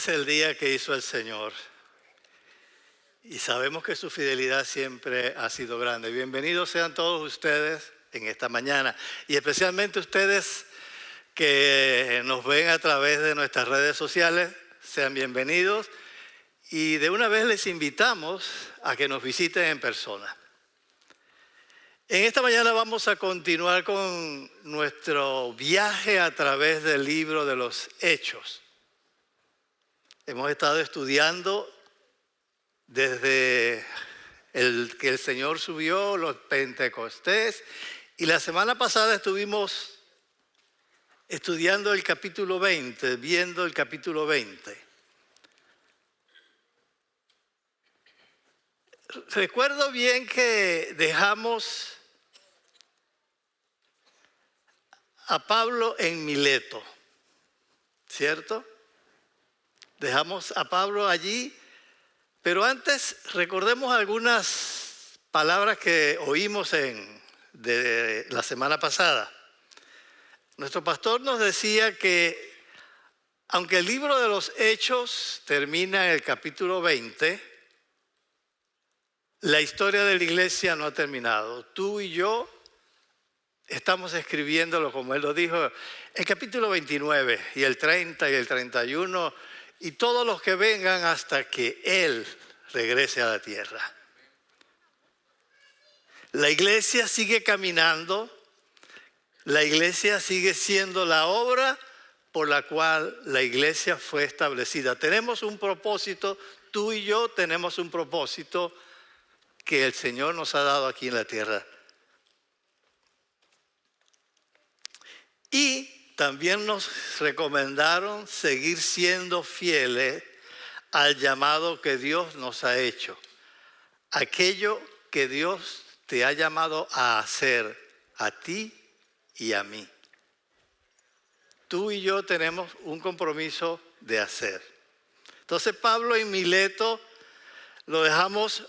es el día que hizo el Señor y sabemos que su fidelidad siempre ha sido grande. Bienvenidos sean todos ustedes en esta mañana y especialmente ustedes que nos ven a través de nuestras redes sociales. Sean bienvenidos y de una vez les invitamos a que nos visiten en persona. En esta mañana vamos a continuar con nuestro viaje a través del libro de los Hechos. Hemos estado estudiando desde que el Señor subió, los Pentecostés, y la semana pasada estuvimos estudiando el capítulo 20, viendo el capítulo 20. Recuerdo bien que dejamos a Pablo en Mileto, ¿cierto? Dejamos a Pablo allí, pero antes recordemos algunas palabras que oímos de la semana pasada. Nuestro pastor nos decía que aunque el libro de los Hechos termina en el capítulo 20, la historia de la iglesia no ha terminado. Tú y yo estamos escribiéndolo, como él lo dijo, el capítulo 29 y el 30 y el 31 y todos los que vengan hasta que Él regrese a la tierra. La iglesia sigue caminando, la iglesia sigue siendo la obra por la cual la iglesia fue establecida. Tenemos un propósito, tú y yo tenemos un propósito que el Señor nos ha dado aquí en la tierra. Y también nos recomendaron seguir siendo fieles al llamado que Dios nos ha hecho. Aquello que Dios te ha llamado a hacer a ti y a mí. Tú y yo tenemos un compromiso de hacer. Entonces Pablo en Mileto lo dejamos.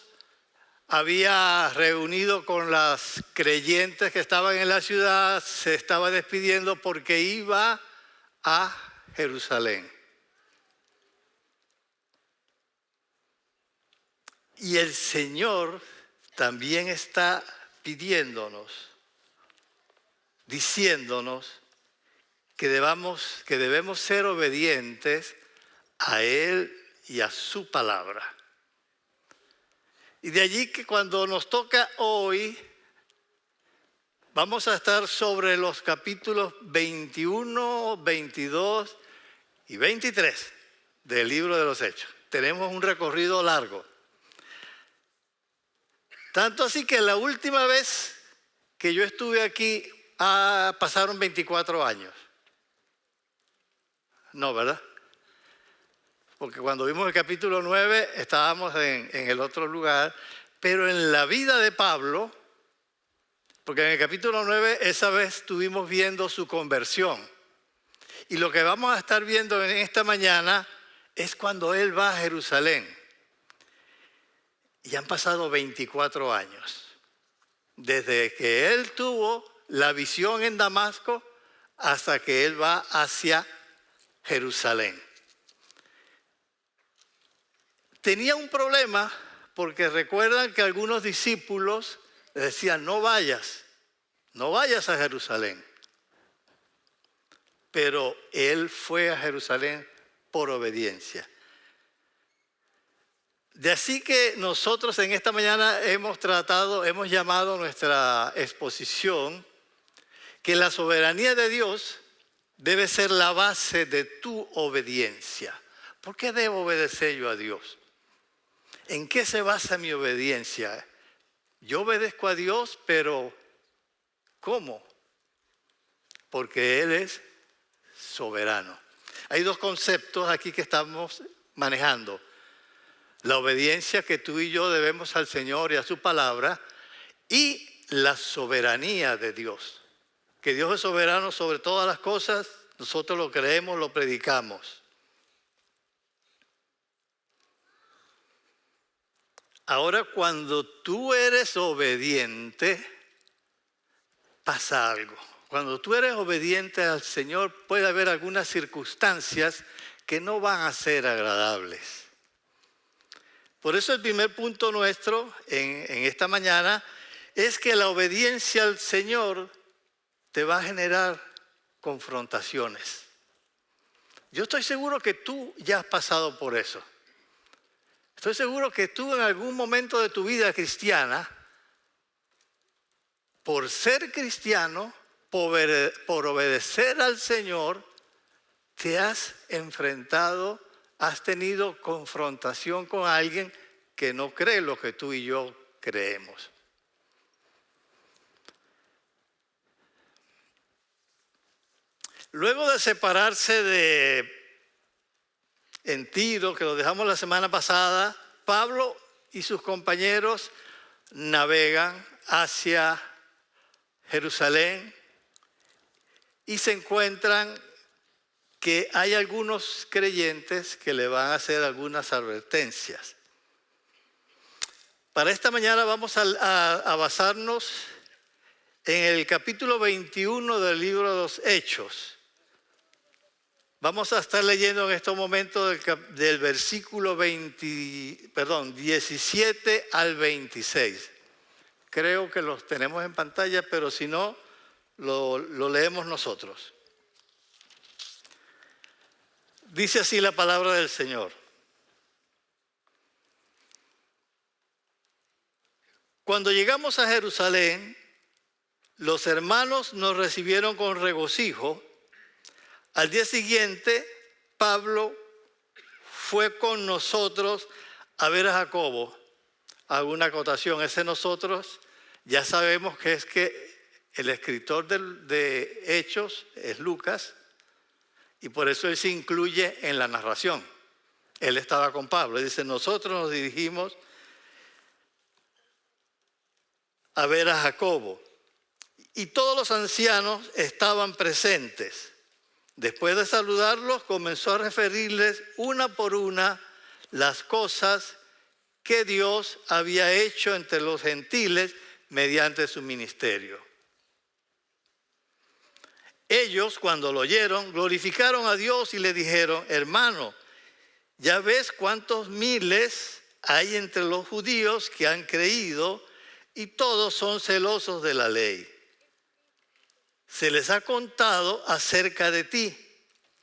Había reunido con las creyentes que estaban en la ciudad, se estaba despidiendo porque iba a Jerusalén. Y el Señor también está pidiéndonos, diciéndonos que debemos ser obedientes a Él y a su palabra. Y de allí que cuando nos toca hoy, vamos a estar sobre los capítulos 21, 22 y 23 del libro de los Hechos. Tenemos un recorrido largo. Tanto así que la última vez que yo estuve aquí, pasaron 24 años. No, ¿verdad? Porque cuando vimos el capítulo 9 estábamos en el otro lugar, pero en la vida de Pablo, porque en el capítulo 9 esa vez estuvimos viendo su conversión. Y lo que vamos a estar viendo en esta mañana es cuando él va a Jerusalén. Y han pasado 24 años. Desde que él tuvo la visión en Damasco hasta que él va hacia Jerusalén. Tenía un problema porque recuerdan que algunos discípulos le decían, no vayas a Jerusalén. Pero él fue a Jerusalén por obediencia. De así que nosotros en esta mañana hemos llamado nuestra exposición que la soberanía de Dios debe ser la base de tu obediencia. ¿Por qué debo obedecer yo a Dios? ¿En qué se basa mi obediencia? Yo obedezco a Dios, pero ¿cómo? Porque Él es soberano. Hay dos conceptos aquí que estamos manejando. La obediencia que tú y yo debemos al Señor y a su palabra y la soberanía de Dios. Que Dios es soberano sobre todas las cosas, nosotros lo creemos, lo predicamos. Ahora, cuando tú eres obediente, pasa algo. Cuando tú eres obediente al Señor, puede haber algunas circunstancias que no van a ser agradables. Por eso el primer punto nuestro en esta mañana es que la obediencia al Señor te va a generar confrontaciones. Yo estoy seguro que tú ya has pasado por eso. Estoy seguro que tú en algún momento de tu vida cristiana, por ser cristiano, por obedecer al Señor, te has enfrentado, has tenido confrontación con alguien que no cree lo que tú y yo creemos. Luego de separarse de Tiro, que lo dejamos la semana pasada, Pablo y sus compañeros navegan hacia Jerusalén y se encuentran que hay algunos creyentes que le van a hacer algunas advertencias. Para esta mañana vamos a basarnos en el capítulo 21 del libro de los Hechos. Vamos a estar leyendo en estos momentos del versículo 17 al 26. Creo que los tenemos en pantalla, pero si no, lo leemos nosotros. Dice así la palabra del Señor. Cuando llegamos a Jerusalén, los hermanos nos recibieron con regocijo. Al día siguiente, Pablo fue con nosotros a ver a Jacobo. Hago una acotación, ese nosotros ya sabemos que es que el escritor de Hechos es Lucas y por eso él se incluye en la narración. Él estaba con Pablo, dice, nosotros nos dirigimos a ver a Jacobo y todos los ancianos estaban presentes. Después de saludarlos, comenzó a referirles una por una las cosas que Dios había hecho entre los gentiles mediante su ministerio. Ellos, cuando lo oyeron, glorificaron a Dios y le dijeron, hermano, ya ves cuántos miles hay entre los judíos que han creído y todos son celosos de la ley. Se les ha contado acerca de ti,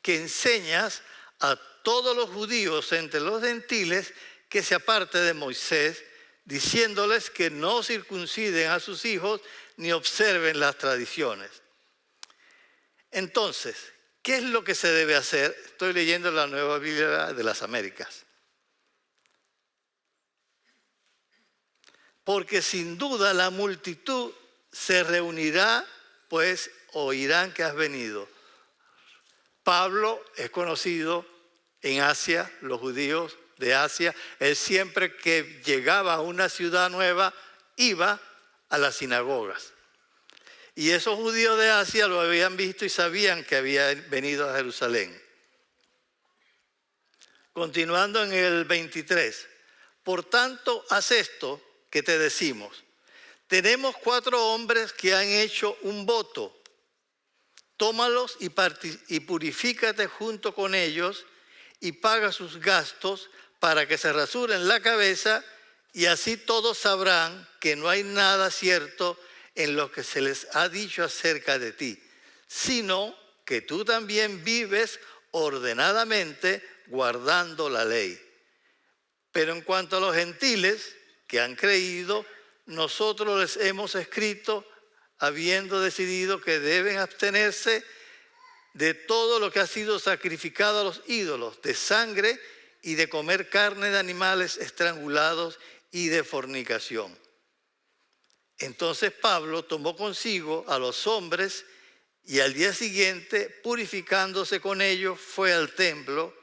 que enseñas a todos los judíos entre los gentiles que se aparte de Moisés, diciéndoles que no circunciden a sus hijos ni observen las tradiciones. Entonces, ¿qué es lo que se debe hacer? Estoy leyendo la Nueva Biblia de las Américas. Porque sin duda la multitud se reunirá, pues oirán que has venido. Pablo es conocido en Asia, los judíos de Asia. Él siempre que llegaba a una ciudad nueva, iba a las sinagogas. Y esos judíos de Asia lo habían visto y sabían que había venido a Jerusalén. Continuando en el 23. Por tanto, haz esto que te decimos. Tenemos 4 hombres que han hecho un voto. Tómalos y purifícate junto con ellos y paga sus gastos para que se rasuren la cabeza y así todos sabrán que no hay nada cierto en lo que se les ha dicho acerca de ti, sino que tú también vives ordenadamente guardando la ley. Pero en cuanto a los gentiles que han creído, nosotros les hemos escrito habiendo decidido que deben abstenerse de todo lo que ha sido sacrificado a los ídolos, de sangre y de comer carne de animales estrangulados y de fornicación. Entonces Pablo tomó consigo a los hombres y al día siguiente, purificándose con ellos, fue al templo,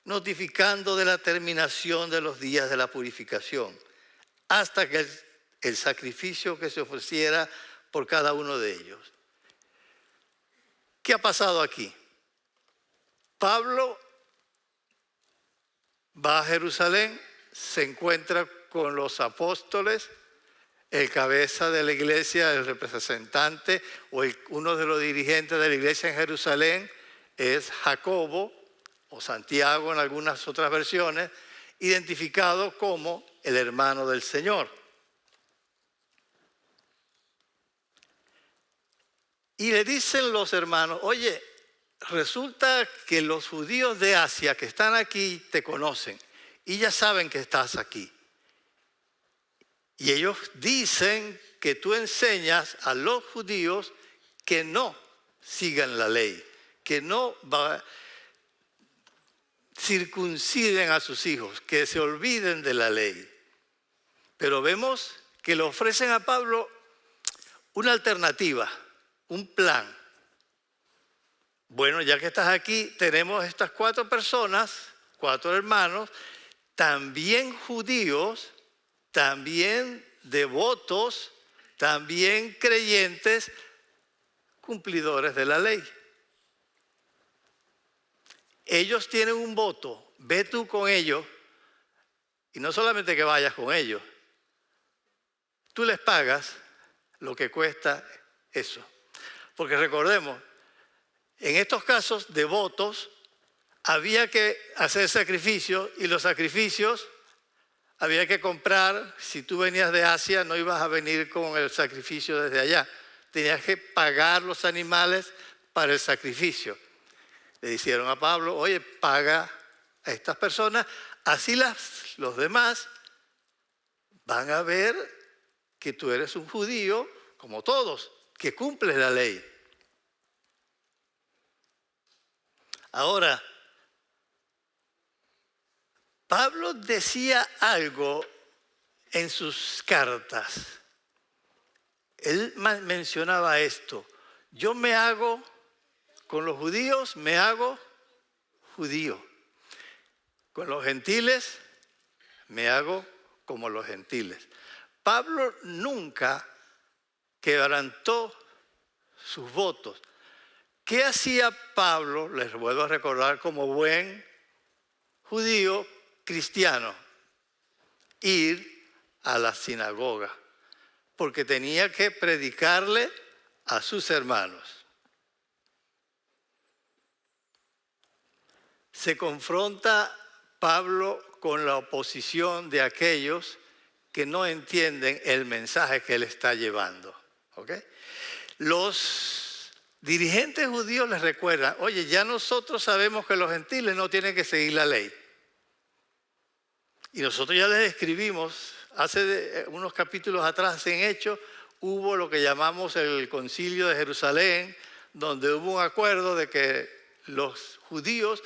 notificando de la terminación de los días de la purificación, hasta que el sacrificio que se ofreciera por cada uno de ellos. ¿Qué ha pasado aquí? Pablo va a Jerusalén, se encuentra con los apóstoles, el cabeza de la iglesia, el representante o uno de los dirigentes de la iglesia en Jerusalén es Jacobo, o Santiago en algunas otras versiones, identificado como el hermano del Señor. Y le dicen los hermanos, oye, resulta que los judíos de Asia que están aquí te conocen y ya saben que estás aquí. Y ellos dicen que tú enseñas a los judíos que no sigan la ley, que no circunciden a sus hijos, que se olviden de la ley. Pero vemos que le ofrecen a Pablo una alternativa, un plan. Bueno, ya que estás aquí, tenemos estas 4 personas, 4 hermanos, también judíos, también devotos, también creyentes, cumplidores de la ley. Ellos tienen un voto, ve tú con ellos, y no solamente que vayas con ellos, tú les pagas lo que cuesta eso. Porque recordemos, en estos casos de votos había que hacer sacrificios y los sacrificios había que comprar. Si tú venías de Asia no ibas a venir con el sacrificio desde allá. Tenías que pagar los animales para el sacrificio. Le dijeron a Pablo, oye, paga a estas personas, así los demás van a ver que tú eres un judío como todos, que cumples la ley. Ahora, Pablo decía algo en sus cartas. Él mencionaba esto: yo me hago, con los judíos me hago judío. Con los gentiles me hago como los gentiles. Pablo nunca quebrantó sus votos. ¿Qué hacía Pablo? Les vuelvo a recordar, como buen judío cristiano: ir a la sinagoga, porque tenía que predicarle a sus hermanos. Se confronta Pablo con la oposición de aquellos que no entienden el mensaje que él está llevando. ¿Okay? Los dirigentes judíos les recuerdan, oye, ya nosotros sabemos que los gentiles no tienen que seguir la ley. Y nosotros ya les escribimos, hace unos capítulos atrás en Hechos, hubo lo que llamamos el Concilio de Jerusalén, donde hubo un acuerdo de que los judíos,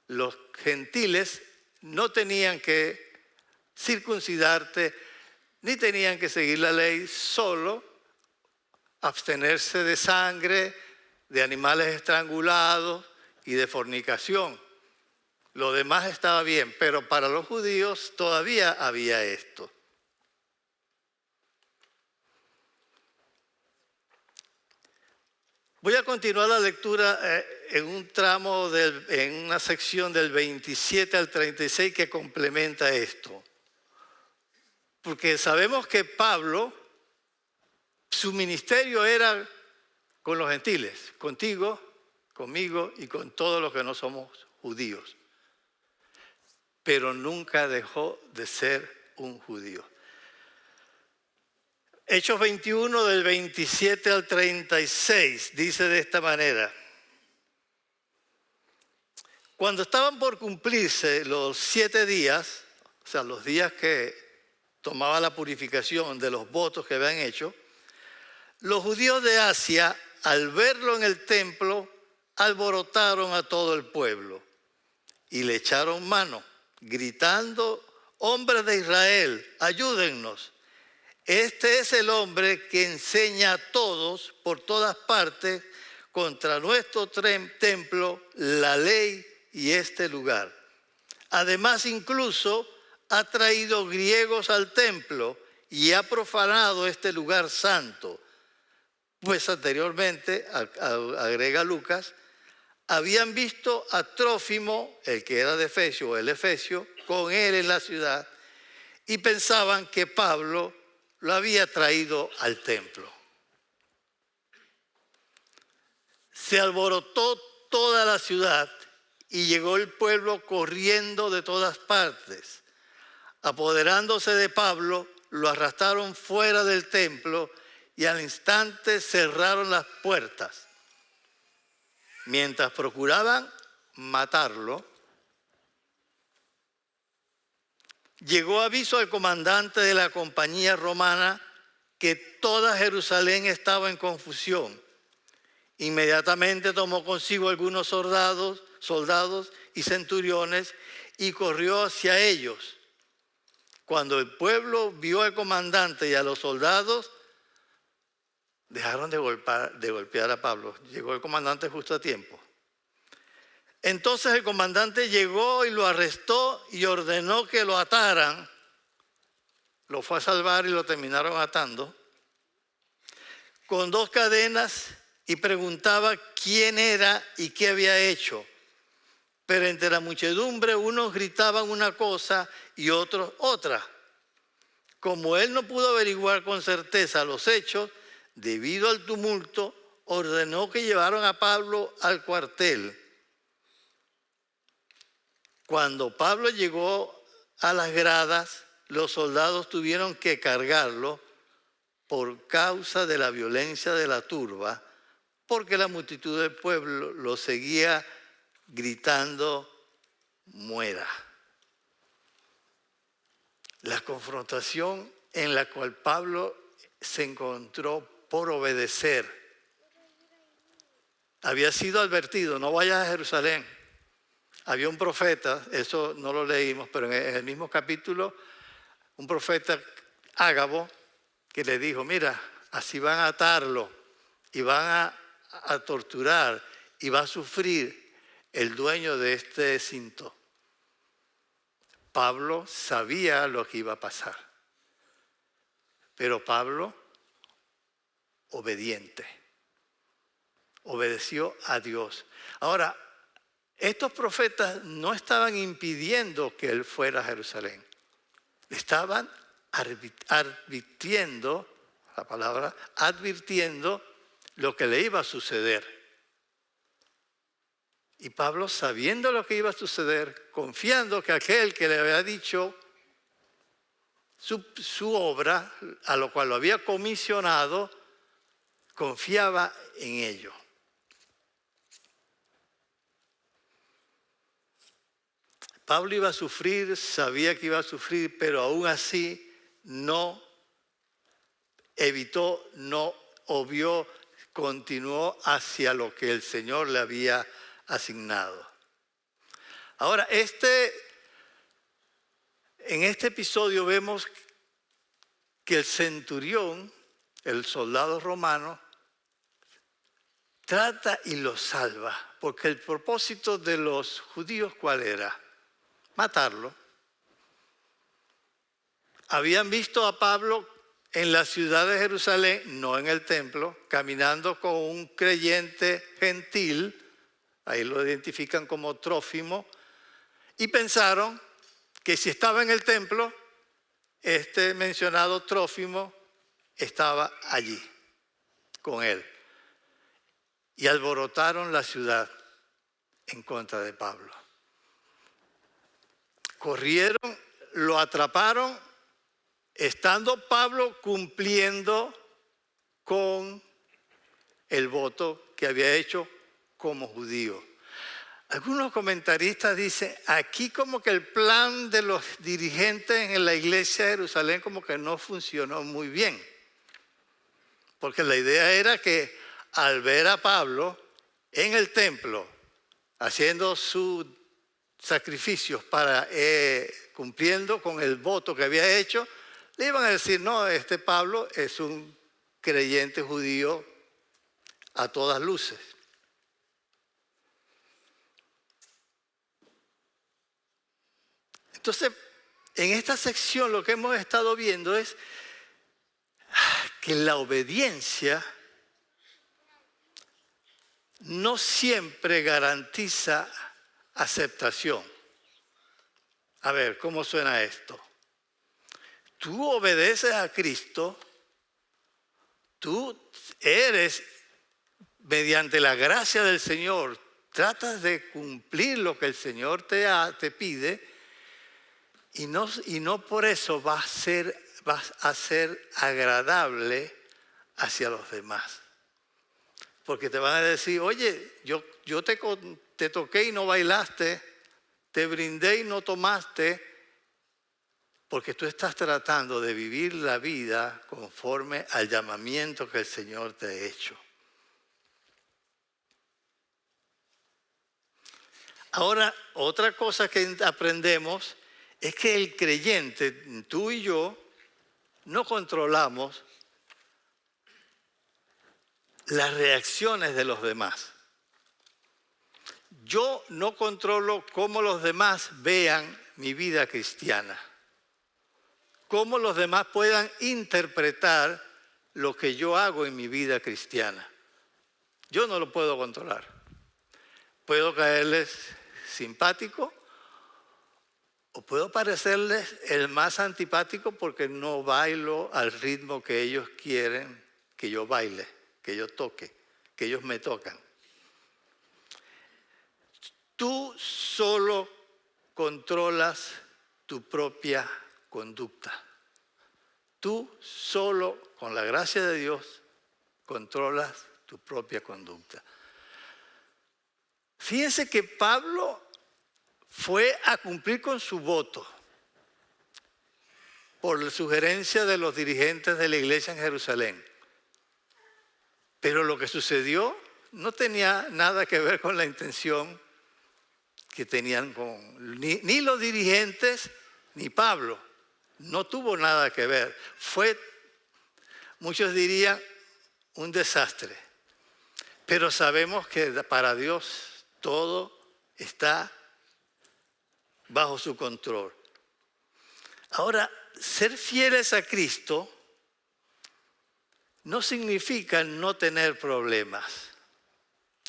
los gentiles, no tenían que circuncidarte, ni tenían que seguir la ley, solo abstenerse de sangre, de animales estrangulados y de fornicación. Lo demás estaba bien, pero para los judíos todavía había esto. Voy a continuar la lectura en un tramo, en una sección del 27 al 36 que complementa esto. Porque sabemos que Pablo, su ministerio era con los gentiles, contigo, conmigo y con todos los que no somos judíos. Pero nunca dejó de ser un judío. Hechos 21 del 27 al 36 dice de esta manera: cuando estaban por cumplirse los 7 días, o sea, los días que tomaba la purificación de los votos que habían hecho, los judíos de Asia, al verlo en el templo, alborotaron a todo el pueblo y le echaron mano, gritando: hombres de Israel, ayúdennos. Este es el hombre que enseña a todos por todas partes contra nuestro templo, la ley y este lugar. Además, incluso ha traído griegos al templo y ha profanado este lugar santo. Pues anteriormente, agrega Lucas, habían visto a Trófimo, el que era de Efesio, o el Efesio, con él en la ciudad, y pensaban que Pablo lo había traído al templo. Se alborotó toda la ciudad y llegó el pueblo corriendo de todas partes. Apoderándose de Pablo, lo arrastraron fuera del templo y al instante cerraron las puertas. Mientras procuraban matarlo, llegó aviso al comandante de la compañía romana que toda Jerusalén estaba en confusión. Inmediatamente tomó consigo algunos soldados y centuriones y corrió hacia ellos. Cuando el pueblo vio al comandante y a los soldados, dejaron de golpear a Pablo. Llegó el comandante justo a tiempo. Entonces el comandante llegó y lo arrestó y ordenó que lo ataran. Lo fue a salvar y lo terminaron atando con 2 cadenas y preguntaba quién era y qué había hecho. Pero entre la muchedumbre unos gritaban una cosa y otros otra. Como él no pudo averiguar con certeza los hechos, debido al tumulto, ordenó que llevaran a Pablo al cuartel. Cuando Pablo llegó a las gradas, los soldados tuvieron que cargarlo por causa de la violencia de la turba, porque la multitud del pueblo lo seguía gritando, muera. La confrontación en la cual Pablo se encontró por obedecer. Había sido advertido, no vayas a Jerusalén. Había un profeta, eso no lo leímos, pero en el mismo capítulo, un profeta Ágabo que le dijo, mira, así van a atarlo y van a torturar y va a sufrir el dueño de este recinto. Pablo sabía lo que iba a pasar, pero Pablo, obediente, obedeció a Dios. Ahora, estos profetas no estaban impidiendo que él fuera a Jerusalén. Estaban advirtiendo lo que le iba a suceder. Y Pablo, sabiendo lo que iba a suceder, confiando que aquel que le había dicho su obra, a lo cual lo había comisionado, confiaba en ello. Pablo iba a sufrir, sabía que iba a sufrir, pero aún así no evitó, no obvió, continuó hacia lo que el Señor le había asignado. Ahora, en este episodio vemos que el centurión, el soldado romano, trata y lo salva, porque el propósito de los judíos, ¿cuál era? Matarlo. Habían visto a Pablo en la ciudad de Jerusalén, no en el templo, caminando con un creyente gentil, ahí lo identifican como Trófimo, y pensaron que si estaba en el templo, este mencionado Trófimo estaba allí con él. Y alborotaron la ciudad en contra de Pablo. Corrieron, lo atraparon, estando Pablo cumpliendo con el voto que había hecho como judío. Algunos comentaristas dicen, aquí como que el plan de los dirigentes en la iglesia de Jerusalén como que no funcionó muy bien. Porque la idea era que al ver a Pablo en el templo haciendo sus sacrificios para cumpliendo con el voto que había hecho, le iban a decir, no, este Pablo es un creyente judío a todas luces. Entonces, en esta sección lo que hemos estado viendo es que la obediencia no siempre garantiza aceptación. A ver, ¿cómo suena esto? Tú obedeces a Cristo, tú eres, mediante la gracia del Señor, tratas de cumplir lo que el Señor te pide y no por eso vas a ser agradable hacia los demás. Porque te van a decir, oye, yo te toqué y no bailaste, te brindé y no tomaste, porque tú estás tratando de vivir la vida conforme al llamamiento que el Señor te ha hecho. Ahora, otra cosa que aprendemos es que el creyente, tú y yo, no controlamos las reacciones de los demás. Yo no controlo cómo los demás vean mi vida cristiana, cómo los demás puedan interpretar lo que yo hago en mi vida cristiana. Yo no lo puedo controlar. Puedo caerles simpático o puedo parecerles el más antipático porque no bailo al ritmo que ellos quieren que yo baile, que yo toque, que ellos me tocan. Tú solo controlas tu propia conducta. Tú solo, con la gracia de Dios, controlas tu propia conducta. Fíjense que Pablo fue a cumplir con su voto por la sugerencia de los dirigentes de la iglesia en Jerusalén. Pero lo que sucedió no tenía nada que ver con la intención que tenían ni los dirigentes ni Pablo. No tuvo nada que ver. Fue, muchos dirían, un desastre. Pero sabemos que para Dios todo está bajo su control. Ahora, ser fieles a Cristo no significa no tener problemas.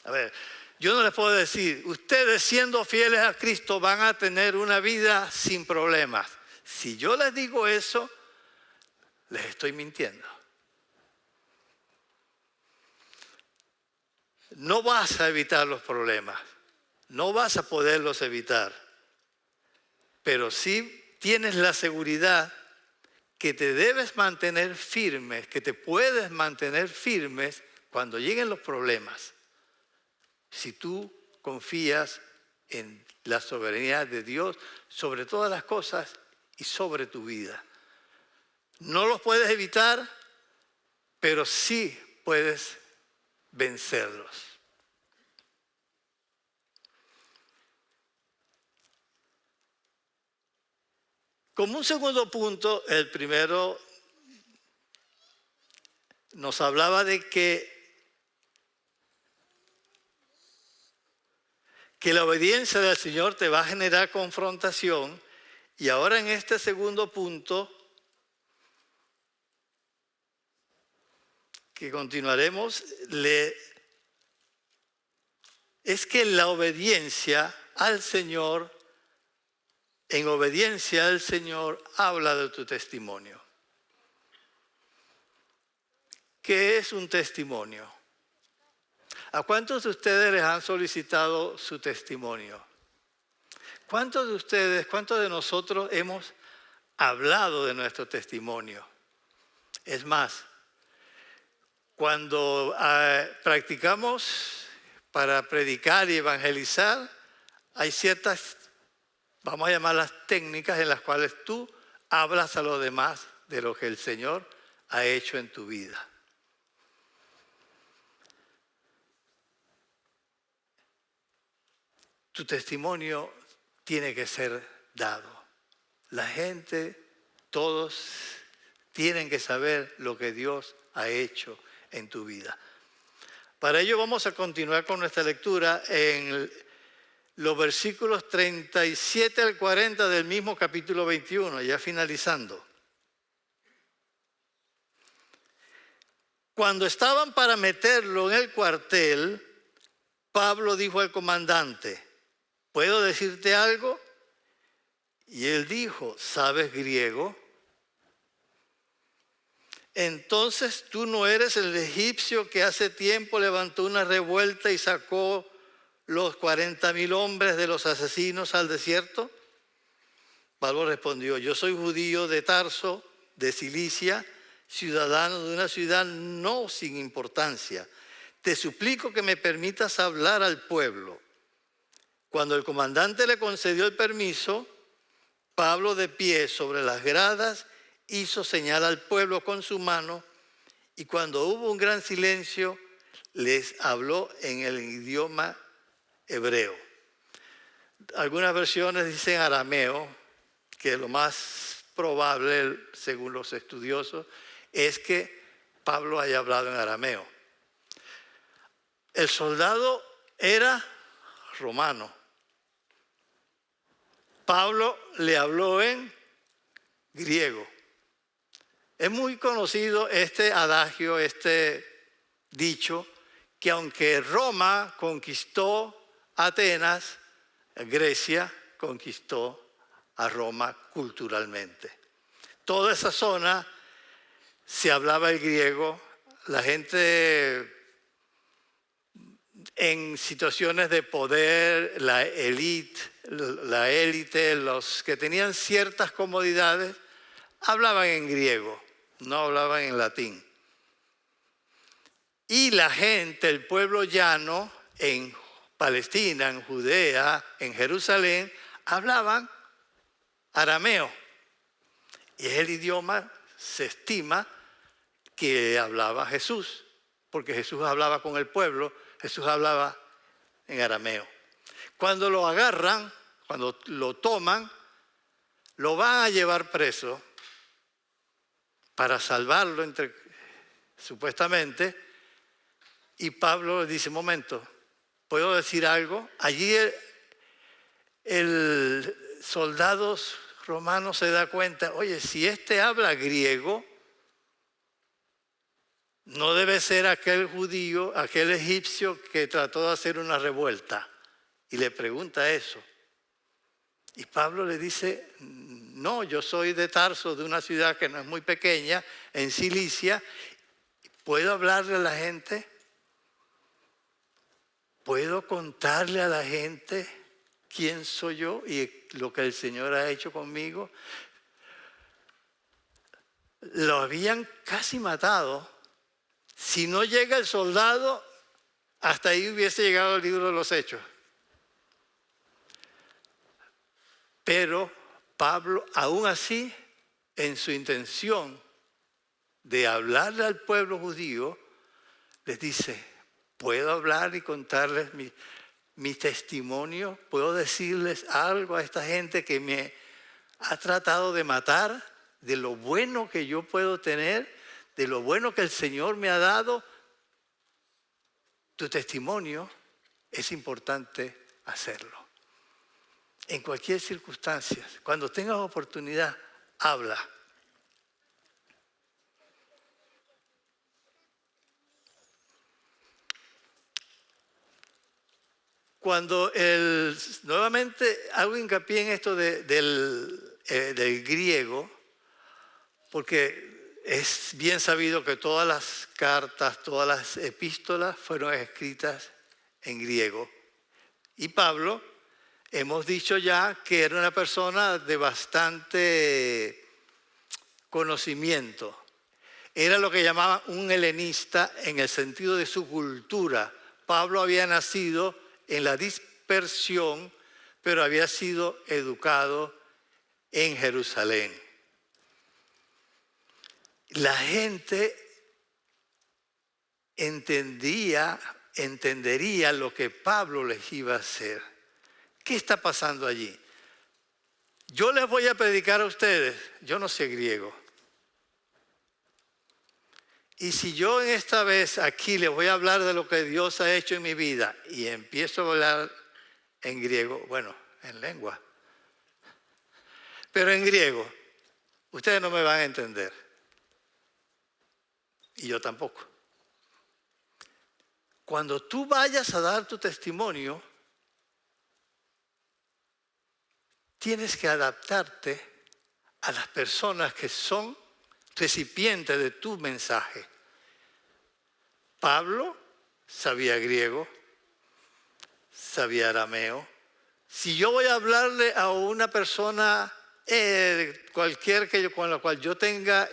A ver, yo no les puedo decir, ustedes siendo fieles a Cristo van a tener una vida sin problemas. Si yo les digo eso, les estoy mintiendo. No vas a evitar los problemas, no vas a poderlos evitar, pero sí tienes la seguridad que te debes mantener firmes, que te puedes mantener firmes cuando lleguen los problemas. Si tú confías en la soberanía de Dios sobre todas las cosas y sobre tu vida. No los puedes evitar, pero sí puedes vencerlos. Como un segundo punto, el primero nos hablaba de que la obediencia del Señor te va a generar confrontación. Y ahora en este segundo punto, que continuaremos, es que la obediencia al Señor, en obediencia al Señor, habla de tu testimonio. ¿Qué es un testimonio? ¿A cuántos de ustedes les han solicitado su testimonio? ¿Cuántos de nosotros hemos hablado de nuestro testimonio? Es más, cuando practicamos para predicar y evangelizar, hay ciertas, vamos a llamarlas técnicas, en las cuales tú hablas a los demás de lo que el Señor ha hecho en tu vida. Tu testimonio tiene que ser dado. La gente, todos tienen que saber lo que Dios ha hecho en tu vida. Para ello vamos a continuar con nuestra lectura en los versículos 37 al 40 del mismo capítulo 21, ya finalizando. Cuando estaban para meterlo en el cuartel, Pablo dijo al comandante, ¿puedo decirte algo? Y él dijo, ¿sabes griego? Entonces tú no eres el egipcio que hace tiempo levantó una revuelta y sacó los 40,000 hombres de los asesinos al desierto? Pablo respondió, yo soy judío de Tarso, de Cilicia, ciudadano de una ciudad no sin importancia. Te suplico que me permitas hablar al pueblo. Cuando el comandante le concedió el permiso, Pablo, de pie sobre las gradas, hizo señal al pueblo con su mano, y cuando hubo un gran silencio, les habló en el idioma hebreo. Algunas versiones dicen arameo, que lo más probable, según los estudiosos, es que Pablo haya hablado en arameo. El soldado era romano. Pablo le habló en griego. Es muy conocido este adagio, este dicho, que aunque Roma conquistó Atenas, Grecia conquistó a Roma culturalmente. Toda esa zona se hablaba el griego, la gente en situaciones de poder, la élite, los que tenían ciertas comodidades, hablaban en griego, no hablaban en latín. Y la gente, el pueblo llano en Palestina, en Judea, en Jerusalén, hablaban arameo. Y es el idioma, se estima, que hablaba Jesús, porque Jesús hablaba con el pueblo, Jesús hablaba en arameo. Cuando lo agarran, cuando lo toman, lo van a llevar preso para salvarlo, supuestamente. Y Pablo le dice, momento, ¿puedo decir algo? Allí el soldado romano se da cuenta, oye, si este habla griego, no debe ser aquel judío, aquel egipcio que trató de hacer una revuelta. Y le pregunta eso. Y Pablo le dice, no, yo soy de Tarso, de una ciudad que no es muy pequeña, en Cilicia. ¿Puedo hablarle a la gente? ¿Puedo contarle a la gente quién soy yo y lo que el Señor ha hecho conmigo? Lo habían casi matado. Si no llega el soldado, hasta ahí hubiese llegado el libro de los Hechos. Pero Pablo, aún así, en su intención de hablarle al pueblo judío, les dice, ¿puedo hablar y contarles mi testimonio? ¿Puedo decirles algo a esta gente que me ha tratado de matar? De lo bueno que yo puedo tener, de lo bueno que el Señor me ha dado. Tu testimonio es importante hacerlo. En cualquier circunstancia, cuando tengas oportunidad, habla. Cuando nuevamente hago hincapié en esto del griego, porque es bien sabido que todas las cartas, todas las epístolas fueron escritas en griego. Y Pablo, hemos dicho ya que era una persona de bastante conocimiento. Era lo que llamaban un helenista en el sentido de su cultura. Pablo había nacido en la dispersión, pero había sido educado en Jerusalén. La gente entendería lo que Pablo les iba a hacer. ¿Qué está pasando allí? Yo les voy a predicar a ustedes, yo no sé griego. Y si yo en esta vez aquí les voy a hablar de lo que Dios ha hecho en mi vida y empiezo a hablar en griego, bueno, en lengua, pero en griego, ustedes no me van a entender. Y yo tampoco. Cuando tú vayas a dar tu testimonio, tienes que adaptarte a las personas que son recipientes de tu mensaje. Pablo sabía griego, sabía arameo. Si yo voy a hablarle a una persona con la cual yo tenga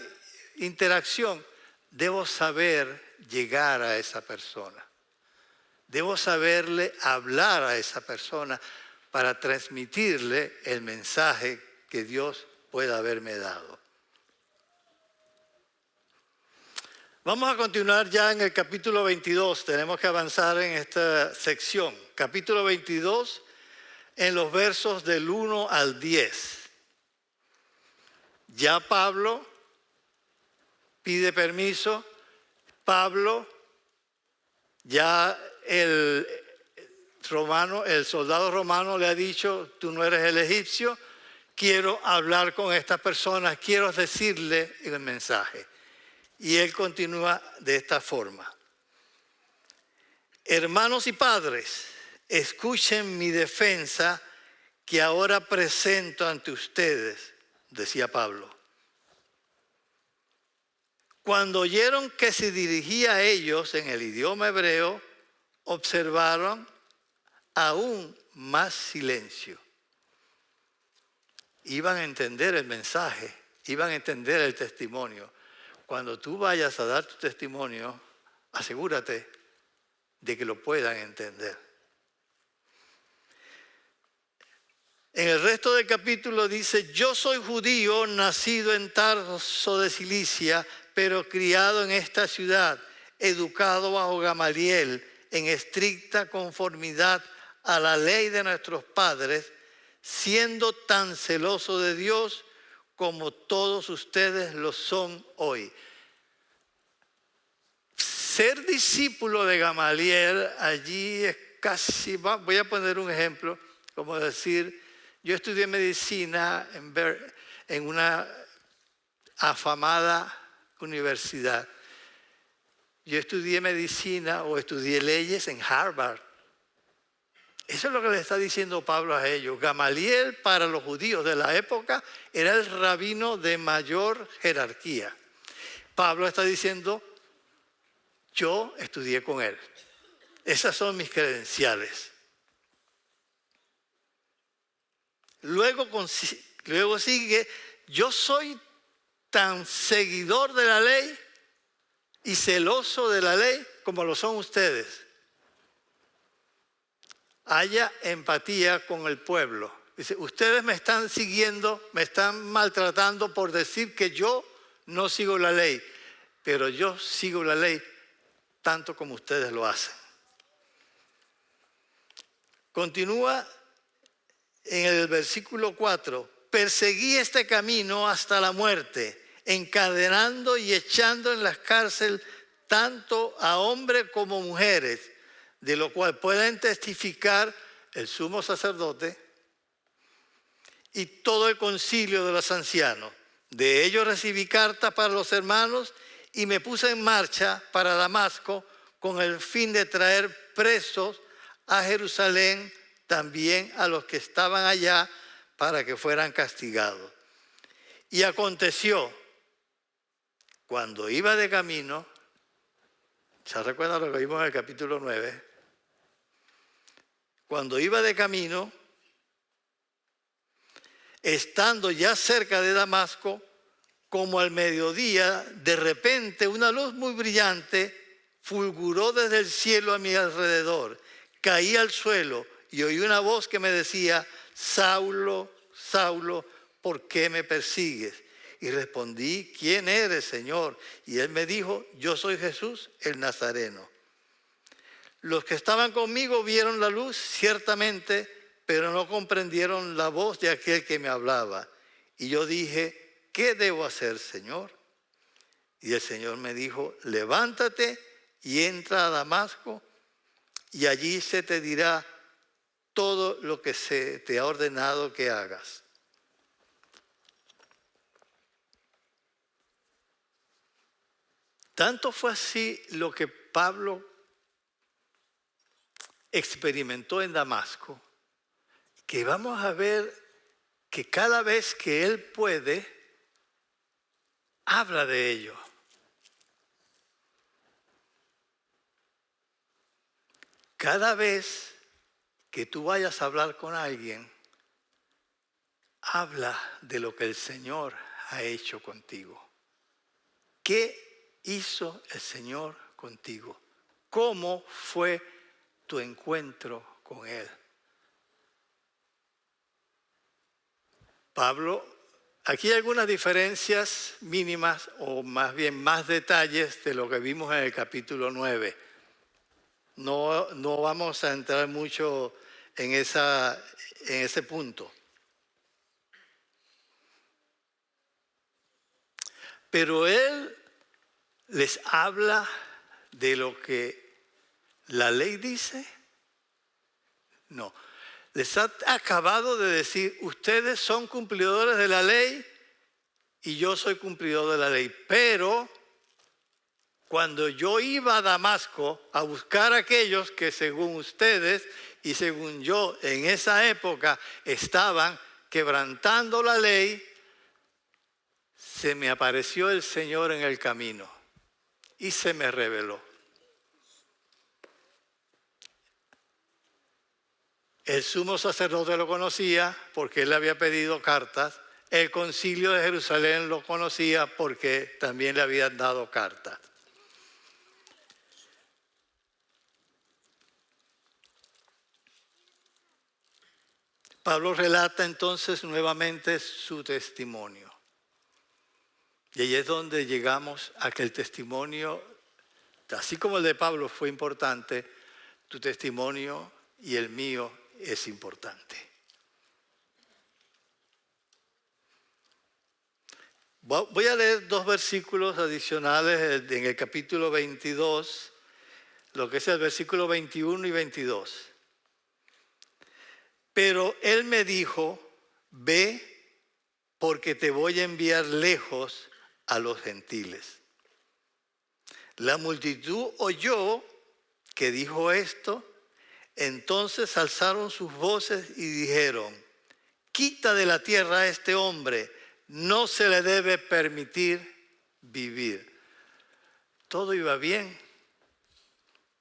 interacción, debo saber llegar a esa persona. Debo saberle hablar a esa persona para transmitirle el mensaje que Dios pueda haberme dado. Vamos a continuar ya en el capítulo 22. Tenemos que avanzar en esta sección. Capítulo 22, en los versos del 1 al 10. Ya Pablo pide permiso. Pablo, ya el soldado romano le ha dicho, tú no eres el egipcio, quiero hablar con estas personas, quiero decirle el mensaje. Y él continúa de esta forma. Hermanos y padres, escuchen mi defensa que ahora presento ante ustedes, decía Pablo. Cuando oyeron que se dirigía a ellos en el idioma hebreo, observaron aún más silencio. Iban a entender el mensaje, iban a entender el testimonio. Cuando tú vayas a dar tu testimonio, asegúrate de que lo puedan entender. En el resto del capítulo dice, yo soy judío, nacido en Tarso de Cilicia, pero criado en esta ciudad, educado bajo Gamaliel, en estricta conformidad a la ley de nuestros padres, siendo tan celoso de Dios como todos ustedes lo son hoy. Ser discípulo de Gamaliel allí es casi, voy a poner un ejemplo, como decir, yo estudié medicina en una afamada universidad. Yo estudié medicina o estudié leyes en Harvard. Eso es lo que le está diciendo Pablo a ellos. Gamaliel para los judíos de la época era el rabino de mayor jerarquía. Pablo está diciendo, yo estudié con él. Esas son mis credenciales. Luego sigue, yo soy tan seguidor de la ley y celoso de la ley como lo son ustedes. Haya empatía con el pueblo. Dice, ustedes me están siguiendo, me están maltratando por decir que yo no sigo la ley, pero yo sigo la ley tanto como ustedes lo hacen. Continúa en el versículo 4, perseguí este camino hasta la muerte, encadenando y echando en las cárceles tanto a hombres como mujeres, de lo cual pueden testificar el sumo sacerdote y todo el concilio de los ancianos. De ellos recibí cartas para los hermanos y me puse en marcha para Damasco con el fin de traer presos a Jerusalén también a los que estaban allá para que fueran castigados. Y aconteció, cuando iba de camino, ¿se recuerdan lo que vimos en el capítulo 9? Cuando iba de camino, estando ya cerca de Damasco, como al mediodía, de repente una luz muy brillante fulguró desde el cielo a mi alrededor. Caí al suelo y oí una voz que me decía, Saulo, Saulo, ¿por qué me persigues? Y respondí, ¿quién eres, Señor? Y él me dijo, yo soy Jesús, el Nazareno. Los que estaban conmigo vieron la luz, ciertamente, pero no comprendieron la voz de aquel que me hablaba. Y yo dije, ¿qué debo hacer, Señor? Y el Señor me dijo, levántate y entra a Damasco, y allí se te dirá todo lo que se te ha ordenado que hagas. Tanto fue así lo que Pablo experimentó en Damasco, que vamos a ver que cada vez que él puede, habla de ello. Cada vez que tú vayas a hablar con alguien, habla de lo que el Señor ha hecho contigo. ¿Qué hizo el Señor contigo? ¿Cómo fue tu encuentro con Él? Pablo, aquí hay algunas diferencias mínimas o más bien más detalles de lo que vimos en el capítulo 9. No vamos a entrar mucho en ese punto. Pero él les habla de lo que la ley dice. No. Les ha acabado de decir, ustedes son cumplidores de la ley y yo soy cumplidor de la ley. Pero cuando yo iba a Damasco a buscar a aquellos que según ustedes y según yo en esa época estaban quebrantando la ley, se me apareció el Señor en el camino y se me reveló. El sumo sacerdote lo conocía porque él le había pedido cartas. El concilio de Jerusalén lo conocía porque también le habían dado cartas. Pablo relata entonces nuevamente su testimonio. Y ahí es donde llegamos a que el testimonio, así como el de Pablo fue importante, tu testimonio y el mío es importante. Voy a leer 2 versículos adicionales en el capítulo 22, lo que es el versículo 21 y 22. Pero él me dijo, ve porque te voy a enviar lejos a los gentiles. La multitud oyó que dijo esto, entonces alzaron sus voces y dijeron, quita de la tierra a este hombre, no se le debe permitir vivir. Todo iba bien.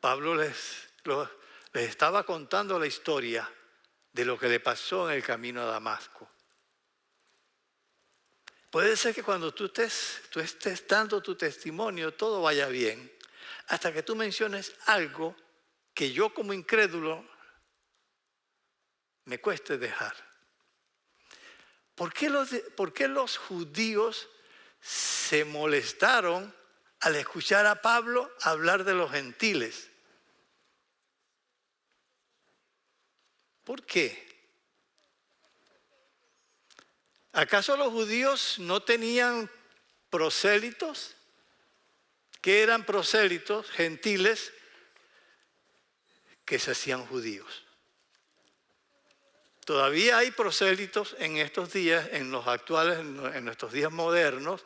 Pablo les estaba contando la historia de lo que le pasó en el camino a Damasco. Puede ser que cuando tú estés dando tu testimonio, todo vaya bien, hasta que tú menciones algo que yo como incrédulo me cueste dejar. ¿Por qué los judíos se molestaron al escuchar a Pablo hablar de los gentiles? ¿Por qué? ¿Acaso los judíos no tenían prosélitos? ¿Qué eran prosélitos? Gentiles que se hacían judíos. Todavía hay prosélitos en estos días, en los actuales, en nuestros días modernos,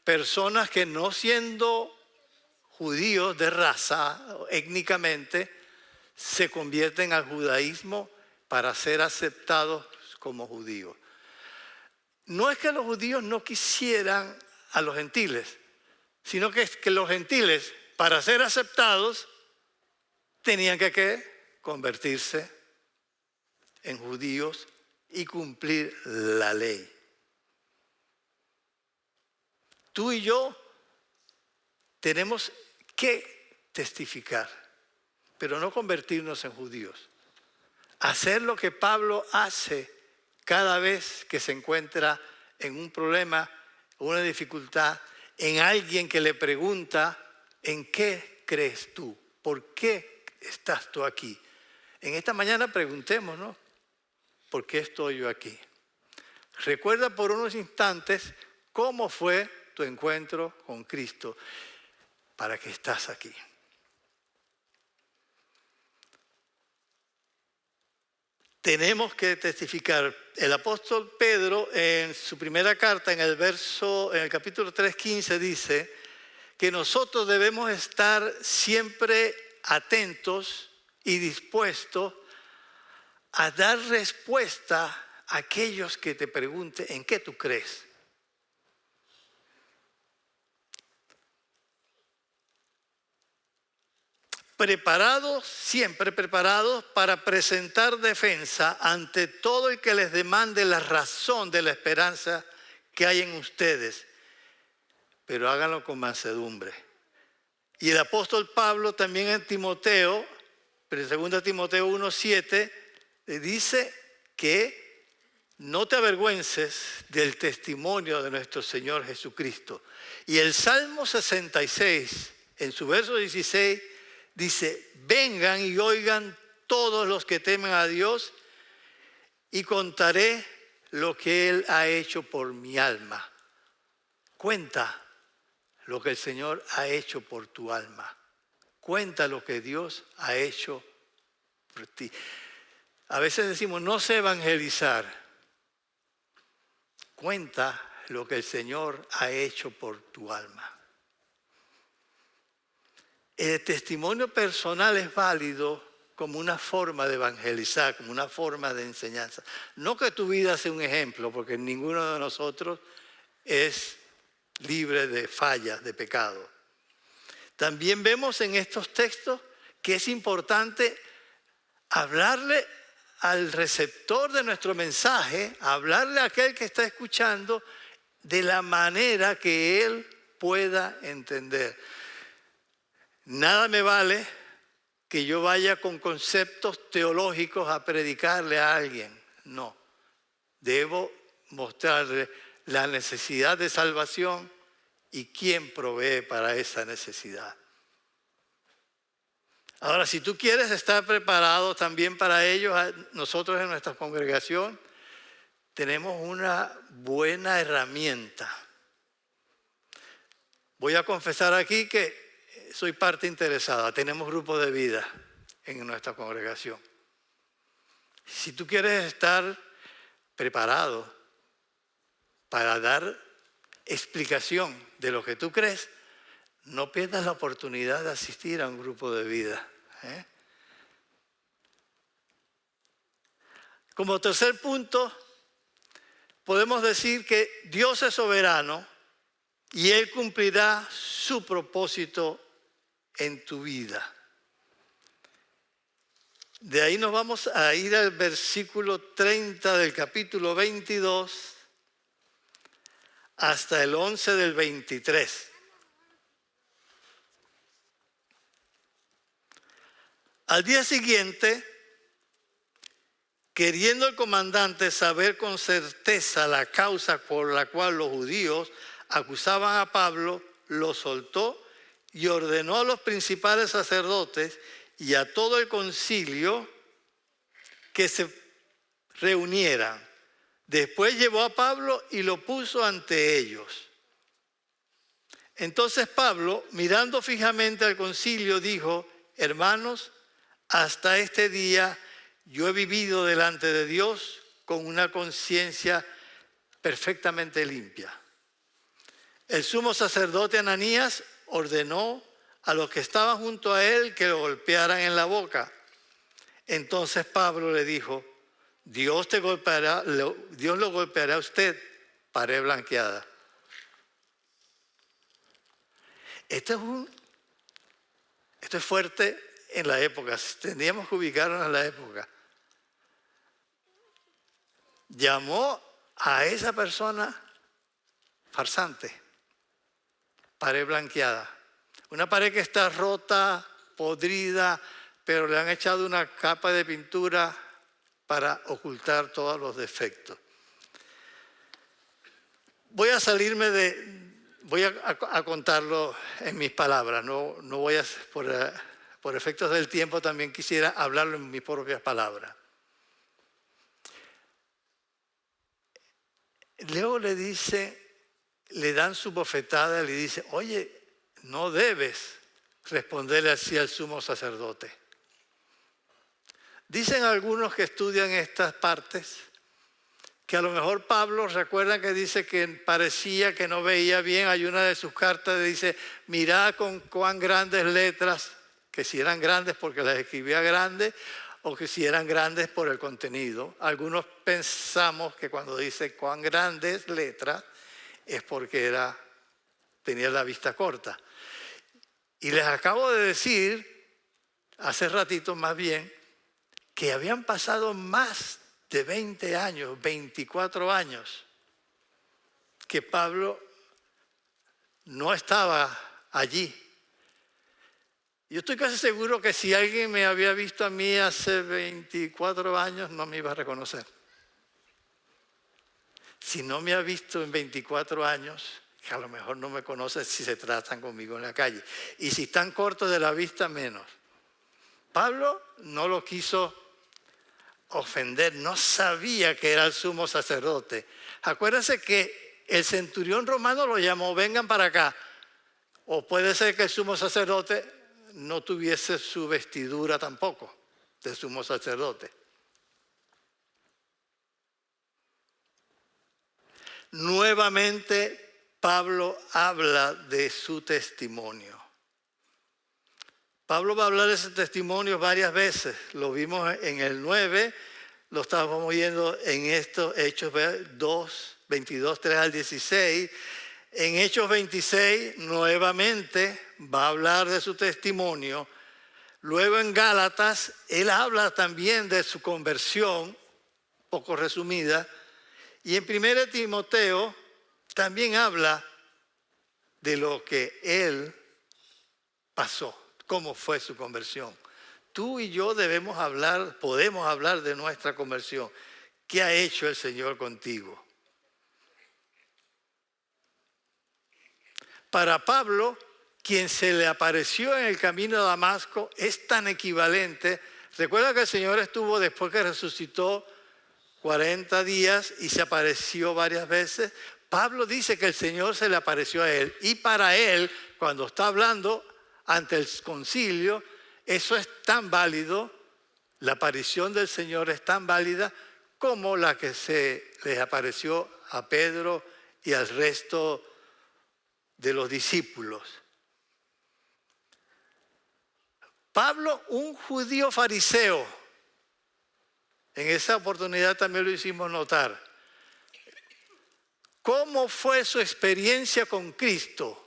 personas que no siendo judíos de raza, étnicamente, se convierten al judaísmo para ser aceptados como judíos. No es que los judíos no quisieran a los gentiles, sino que es que los gentiles, para ser aceptados, tenían que convertirse en judíos y cumplir la ley. Tú y yo tenemos que testificar, pero no convertirnos en judíos. Hacer lo que Pablo hace cada vez que se encuentra en un problema, una dificultad, en alguien que le pregunta, ¿en qué crees tú? ¿Por qué estás tú aquí? En esta mañana preguntemos, ¿no? ¿Por qué estoy yo aquí? Recuerda por unos instantes cómo fue tu encuentro con Cristo para que estás aquí. Tenemos que testificar. El apóstol Pedro en su primera carta, en el capítulo 3:15 dice que nosotros debemos estar siempre atentos y dispuestos a dar respuesta a aquellos que te pregunten en qué tú crees. preparados, siempre preparados para presentar defensa ante todo el que les demande la razón de la esperanza que hay en ustedes, pero háganlo con mansedumbre. Y el apóstol Pablo también en Timoteo, pero en 2 Timoteo 1:7, le dice que no te avergüences del testimonio de nuestro Señor Jesucristo. Y el Salmo 66, en su verso 16, dice, vengan y oigan todos los que temen a Dios y contaré lo que Él ha hecho por mi alma. Cuenta lo que el Señor ha hecho por tu alma. Cuenta lo que Dios ha hecho por ti. A veces decimos, no sé evangelizar. Cuenta lo que el Señor ha hecho por tu alma. El testimonio personal es válido como una forma de evangelizar, como una forma de enseñanza. No que tu vida sea un ejemplo, porque ninguno de nosotros es libre de fallas, de pecado. También vemos en estos textos que es importante hablarle al receptor de nuestro mensaje, hablarle a aquel que está escuchando de la manera que él pueda entender. Nada me vale que yo vaya con conceptos teológicos a predicarle a alguien. No, debo mostrarle la necesidad de salvación y quién provee para esa necesidad. Ahora, si tú quieres estar preparado también para ello, nosotros en nuestra congregación tenemos una buena herramienta. Voy a confesar aquí que soy parte interesada. Tenemos grupos de vida en nuestra congregación. Si tú quieres estar preparado para dar explicación de lo que tú crees, no pierdas la oportunidad de asistir a un grupo de vida. Como tercer punto, podemos decir que Dios es soberano y Él cumplirá su propósito en tu vida. De ahí nos vamos a ir al versículo 30 del capítulo 22 hasta el 11 del 23. Al día siguiente, queriendo el comandante saber con certeza la causa por la cual los judíos acusaban a Pablo, lo soltó y ordenó a los principales sacerdotes y a todo el concilio que se reunieran. Después llevó a Pablo y lo puso ante ellos. Entonces Pablo, mirando fijamente al concilio, dijo, hermanos, hasta este día yo he vivido delante de Dios con una conciencia perfectamente limpia. El sumo sacerdote Ananías ordenó a los que estaban junto a él que lo golpearan en la boca. Entonces Pablo le dijo, Dios lo golpeará a usted, pared blanqueada. Esto es fuerte en la época, tendríamos que ubicarnos en la época. Llamó a esa persona farsante, pared blanqueada. Una pared que está rota, podrida, pero le han echado una capa de pintura para ocultar todos los defectos. Voy a contarlo en mis palabras, no voy a, por efectos del tiempo también quisiera hablarlo en mis propias palabras. Luego le dan su bofetada y le dice, oye, no debes responderle así al sumo sacerdote. Dicen algunos que estudian estas partes que a lo mejor Pablo, recuerdan que dice que parecía que no veía bien. Hay una de sus cartas que dice, mirad con cuán grandes letras, que si eran grandes porque las escribía grandes o que si eran grandes por el contenido. Algunos pensamos que cuando dice cuán grandes letras es porque tenía la vista corta. Y les acabo de decir hace ratito más bien, que habían pasado más de 20 años, 24 años, que Pablo no estaba allí. Yo estoy casi seguro que si alguien me había visto a mí hace 24 años, no me iba a reconocer. Si no me ha visto en 24 años, que a lo mejor no me conoce si se tratan conmigo en la calle. Y si están cortos de la vista, menos. Pablo no lo quiso ofender, no sabía que era el sumo sacerdote. Acuérdense que el centurión romano lo llamó, vengan para acá. O puede ser que el sumo sacerdote no tuviese su vestidura tampoco de sumo sacerdote. Nuevamente Pablo habla de su testimonio. Pablo va a hablar de ese testimonio varias veces. Lo vimos en el 9, lo estábamos viendo en estos Hechos 2, 22, 3 al 16. En Hechos 26 nuevamente va a hablar de su testimonio. Luego en Gálatas él habla también de su conversión, poco resumida. Y en 1 Timoteo también habla de lo que él pasó, cómo fue su conversión. Tú y yo debemos hablar, podemos hablar de nuestra conversión. ¿Qué ha hecho el Señor contigo? Para Pablo, quien se le apareció en el camino de Damasco es tan equivalente. Recuerda que el Señor estuvo después que resucitó 40 días y se apareció varias veces. Pablo dice que el Señor se le apareció a él. Y para él, cuando está hablando ante el concilio, eso es tan válido, la aparición del Señor es tan válida como la que se les apareció a Pedro y al resto de los discípulos. Pablo, un judío fariseo, en esa oportunidad también lo hicimos notar. ¿Cómo fue su experiencia con Cristo?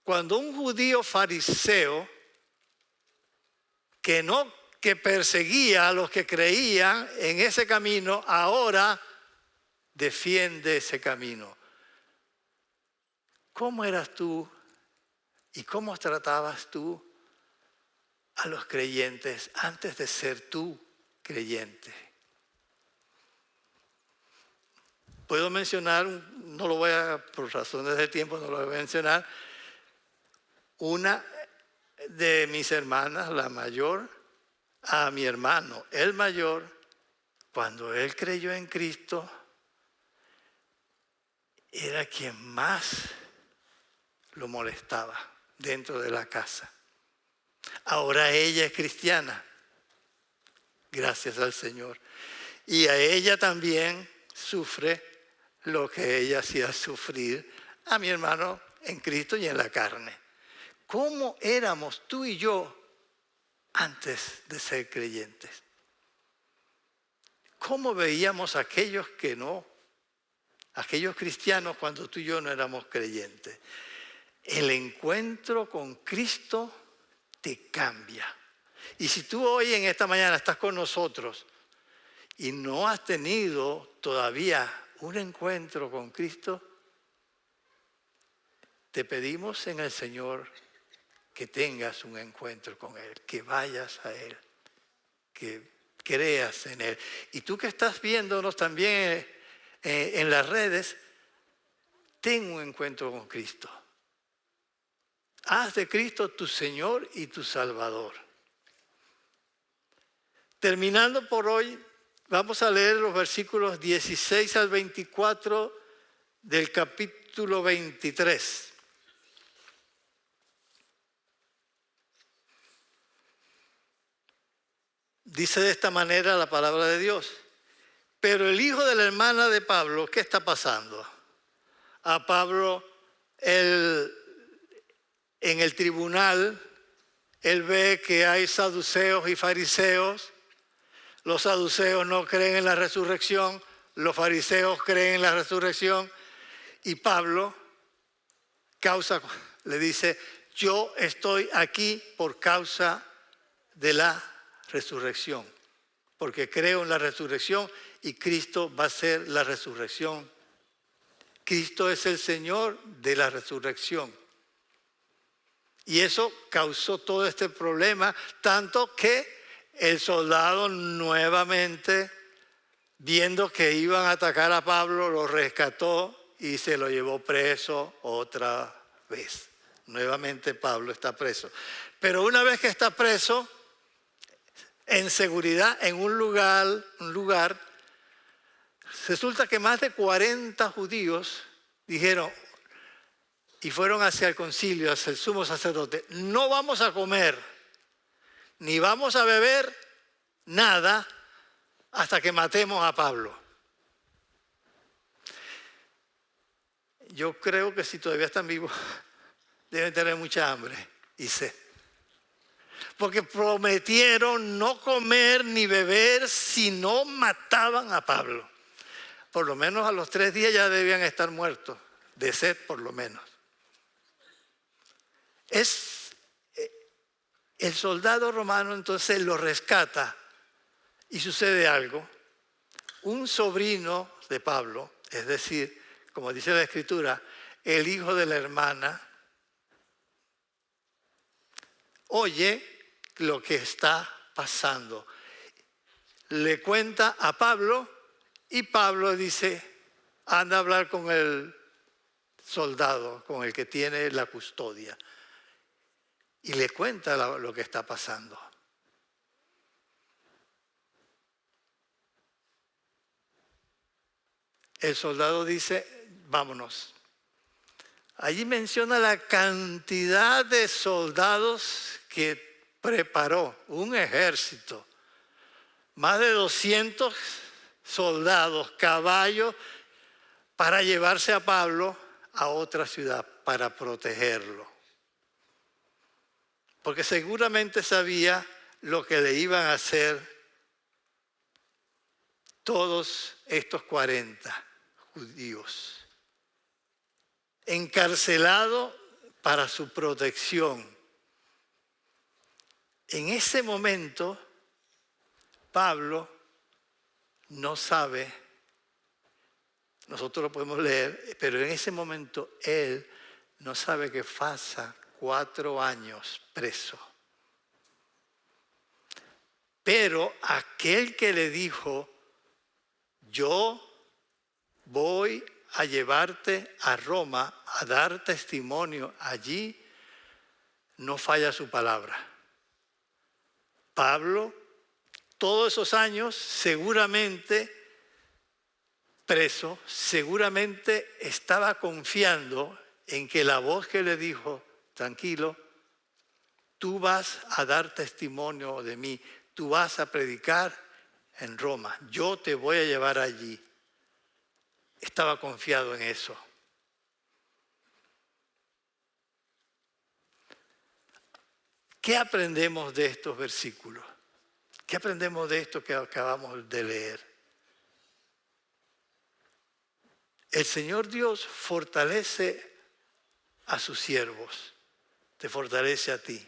Cuando un judío fariseo que perseguía a los que creían en ese camino, ahora defiende ese camino. ¿Cómo eras tú y cómo tratabas tú a los creyentes antes de ser tú creyente? Puedo mencionar, no lo voy a, por razones de tiempo no lo voy a mencionar, una de mis hermanas, la mayor, a mi hermano, el mayor, cuando él creyó en Cristo, era quien más lo molestaba dentro de la casa. Ahora ella es cristiana, gracias al Señor. Y a ella también sufre lo que ella hacía sufrir a mi hermano en Cristo y en la carne. ¿Cómo éramos tú y yo antes de ser creyentes? ¿Cómo veíamos a aquellos que no, aquellos cristianos cuando tú y yo no éramos creyentes? El encuentro con Cristo te cambia. Y si tú hoy en esta mañana estás con nosotros y no has tenido todavía un encuentro con Cristo, te pedimos en el Señor que tengas un encuentro con Él, que vayas a Él, que creas en Él. Y tú que estás viéndonos también en las redes, ten un encuentro con Cristo. Haz de Cristo tu Señor y tu Salvador. Terminando por hoy, vamos a leer los versículos 16 al 24 del capítulo 23. Dice de esta manera la palabra de Dios. Pero el hijo de la hermana de Pablo, ¿qué está pasando? A Pablo, en el tribunal, él ve que hay saduceos y fariseos. Los saduceos no creen en la resurrección, los fariseos creen en la resurrección. Y Pablo le dice, yo estoy aquí por causa de la resurrección, porque creo en la resurrección y Cristo va a ser la resurrección. Cristo es el Señor de la resurrección. Y eso causó todo este problema, tanto que el soldado nuevamente, viendo que iban a atacar a Pablo, lo rescató y se lo llevó preso otra vez. Nuevamente Pablo está preso. Pero una vez que está preso, en seguridad, en un lugar, resulta que más de 40 judíos dijeron y fueron hacia el concilio, hacia el sumo sacerdote: no vamos a comer, ni vamos a beber nada hasta que matemos a Pablo. Yo creo que si todavía están vivos, deben tener mucha hambre y sed. Porque prometieron no comer ni beber si no mataban a Pablo. Por lo menos a los 3 días ya debían estar muertos, de sed por lo menos. El soldado romano entonces lo rescata y sucede algo. Un sobrino de Pablo, es decir, como dice la Escritura, el hijo de la hermana, oye lo que está pasando. Le cuenta a Pablo y Pablo dice: anda a hablar con el soldado, con el que tiene la custodia. Y le cuenta lo que está pasando. El soldado dice: vámonos. Allí menciona la cantidad de soldados que preparó, un ejército. Más de 200 soldados, caballos, para llevarse a Pablo a otra ciudad, para protegerlo. Porque seguramente sabía lo que le iban a hacer todos estos 40 judíos. Encarcelado para su protección. En ese momento, Pablo no sabe, nosotros lo podemos leer, pero en ese momento él no sabe que pasa 4 años preso. Pero aquel que le dijo: yo voy a llevarte a Roma a dar testimonio allí, no falla su palabra. Pablo, todos esos años, seguramente preso, seguramente estaba confiando en que la voz que le dijo: tranquilo, tú vas a dar testimonio de mí, tú vas a predicar en Roma, yo te voy a llevar allí. Estaba confiado en eso. ¿Qué aprendemos de estos versículos? ¿Qué aprendemos de esto que acabamos de leer? El Señor Dios fortalece a sus siervos, te fortalece a ti.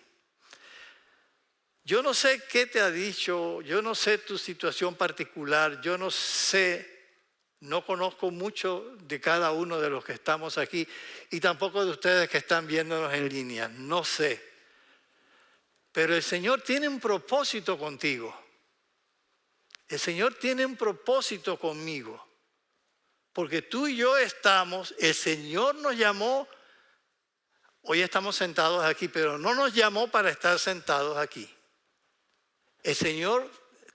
Yo no sé qué te ha dicho, yo no sé tu situación particular, yo no sé, no conozco mucho de cada uno de los que estamos aquí y tampoco de ustedes que están viéndonos en línea, no sé. Pero el Señor tiene un propósito contigo. El Señor tiene un propósito conmigo. Porque tú y yo estamos, el Señor nos llamó, hoy estamos sentados aquí, pero no nos llamó para estar sentados aquí. El Señor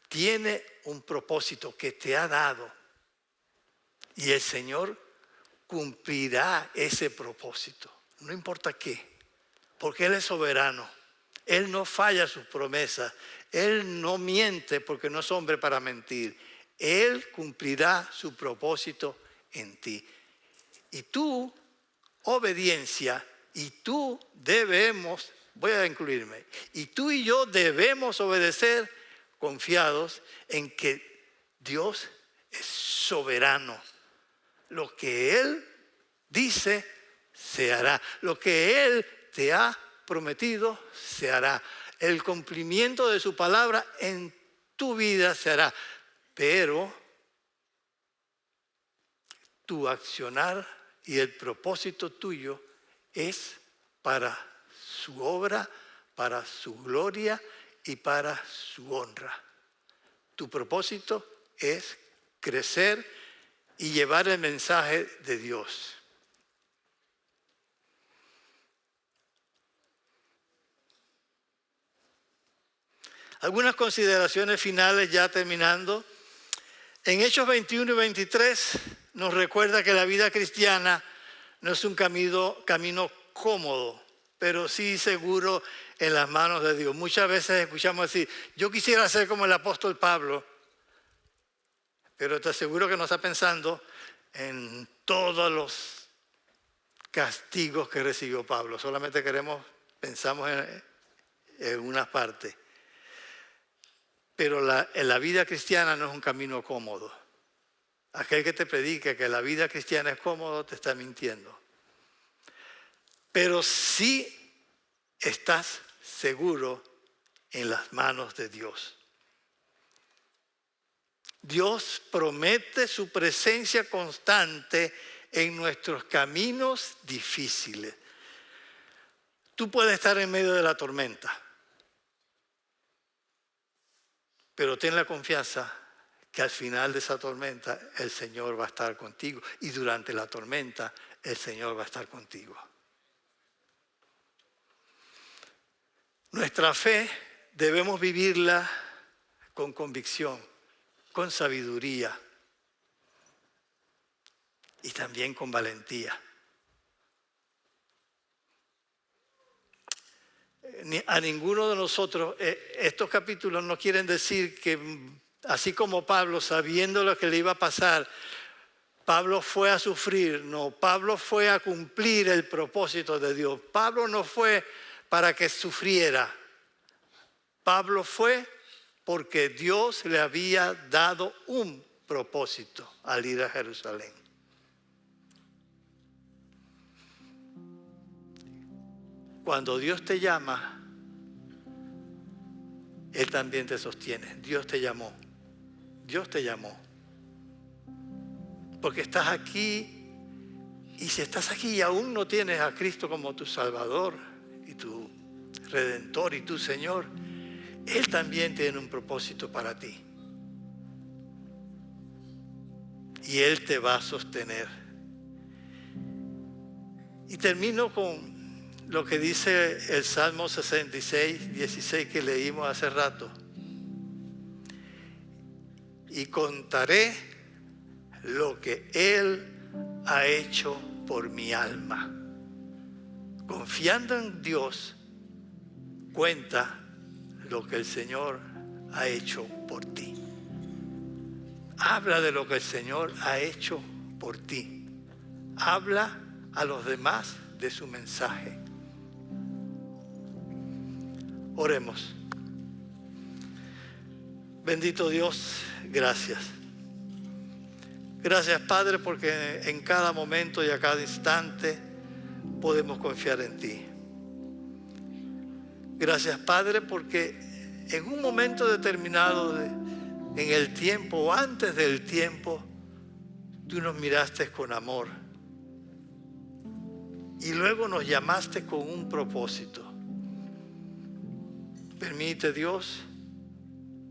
tiene un propósito que te ha dado y el Señor cumplirá ese propósito, no importa qué, porque Él es soberano. Él no falla sus promesas, Él no miente porque no es hombre para mentir. Él cumplirá su propósito en ti. Y tu obediencia, y tú debemos, voy a incluirme, y tú y yo debemos obedecer confiados en que Dios es soberano. Lo que Él dice, se hará. Lo que Él te ha prometido, se hará. el cumplimiento de su palabra en tu vida se hará. Pero tu accionar y el propósito tuyo es para su obra, para su gloria y para su honra. Tu propósito es crecer y llevar el mensaje de Dios. Algunas consideraciones finales ya terminando. En Hechos 21 y 23 nos recuerda que la vida cristiana no es un camino cómodo, pero sí seguro en las manos de Dios. Muchas veces escuchamos decir, yo quisiera ser como el apóstol Pablo, pero te aseguro que no está pensando en todos los castigos que recibió Pablo. Solamente pensamos en una parte. Pero la vida cristiana no es un camino cómodo. Aquel que te predique que la vida cristiana es cómodo te está mintiendo. Pero sí estás seguro en las manos de Dios. Dios promete su presencia constante en nuestros caminos difíciles. Tú puedes estar en medio de la tormenta, pero ten la confianza que al final de esa tormenta el Señor va a estar contigo. Y durante la tormenta el Señor va a estar contigo. Nuestra fe debemos vivirla con convicción, con sabiduría y también con valentía. A ninguno de nosotros, estos capítulos no quieren decir que, así como Pablo, sabiendo lo que le iba a pasar, Pablo fue a sufrir. No, Pablo fue a cumplir el propósito de Dios. Pablo no fue para que sufriera. Pablo fue porque Dios le había dado un propósito al ir a Jerusalén. Cuando Dios te llama, Él también te sostiene. Dios te llamó. Dios te llamó. Porque estás aquí, y si estás aquí y aún no tienes a Cristo como tu Salvador y tu Redentor y tu Señor, Él también tiene un propósito para ti. Y Él te va a sostener. Y termino con lo que dice el Salmo 66, 16 que leímos hace rato. Y contaré lo que Él ha hecho por mi alma. Confiando en Dios, cuenta lo que el Señor ha hecho por ti. Habla de lo que el Señor ha hecho por ti. Habla a los demás de su mensaje. Oremos. Bendito Dios, gracias. Gracias, Padre, porque en cada momento y a cada instante podemos confiar en ti. Gracias, Padre, porque en un momento determinado en el tiempo o antes del tiempo, tú nos miraste con amor y luego nos llamaste con un propósito. Permite, Dios,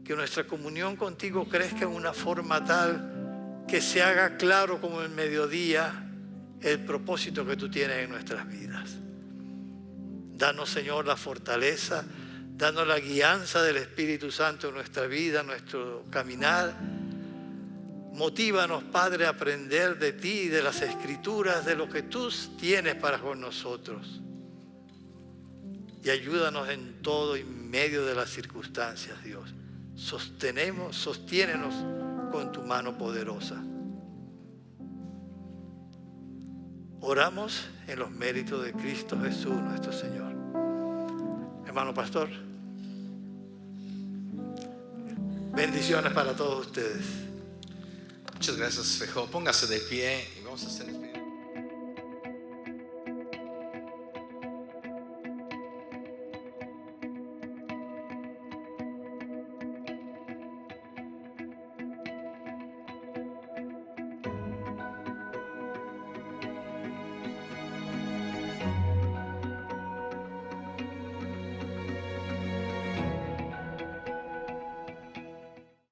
que nuestra comunión contigo crezca en una forma tal que se haga claro como el mediodía el propósito que tú tienes en nuestras vidas. Danos, Señor, la fortaleza, danos la guianza del Espíritu Santo en nuestra vida, en nuestro caminar. Motívanos, Padre, a aprender de ti, de las Escrituras, de lo que tú tienes para con nosotros. Y ayúdanos en todo y en medio de las circunstancias, Dios. Sostiénenos con tu mano poderosa. Oramos en los méritos de Cristo Jesús, nuestro Señor. Hermano pastor, bendiciones para todos ustedes. Muchas gracias, Fejo. Póngase de pie y vamos a hacer